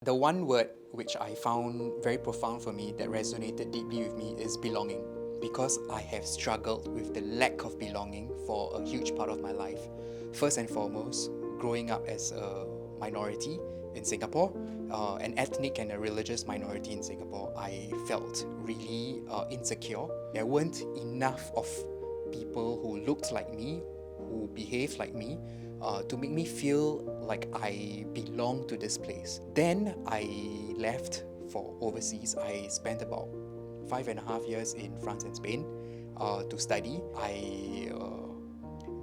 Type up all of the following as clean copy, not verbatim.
The one word which I found very profound for me that resonated deeply with me is belonging. Because I have struggled with the lack of belonging for a huge part of my life. First and foremost, growing up as a minority in Singapore, an ethnic and a religious minority in Singapore, I felt really insecure. There weren't enough of people who looked like me, who behaved like me, to make me feel like I belong to this place. Then I left for overseas. I spent about 5.5 years in France and Spain to study. I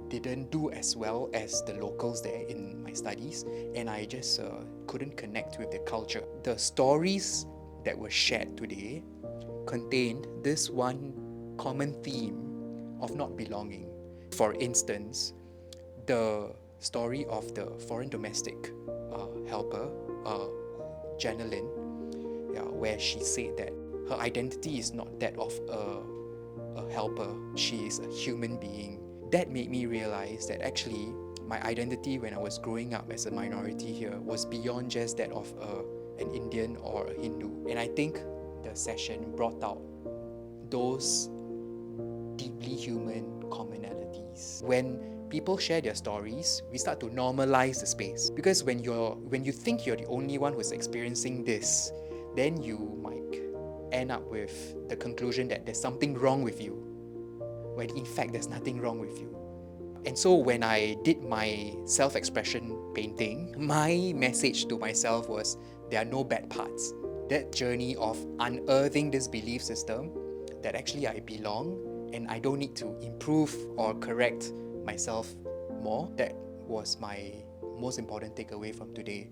didn't do as well as the locals there in my studies, and I just couldn't connect with the culture. The stories that were shared today contained this one common theme of not belonging. For instance, the story of the foreign domestic helper, Janelin, where she said that her identity is not that of a helper, she is a human being. That made me realize that actually my identity when I was growing up as a minority here was beyond just that of an Indian or a Hindu. And I think the session brought out those deeply human commonalities. When people share their stories, we start to normalize the space. Because when you think you're the only one who's experiencing this, then you might end up with the conclusion that there's something wrong with you, when in fact there's nothing wrong with you. And so when I did my self-expression painting, my message to myself was, there are no bad parts. That journey of unearthing this belief system that actually I belong and I don't need to improve or correct myself more, that was my most important takeaway from today.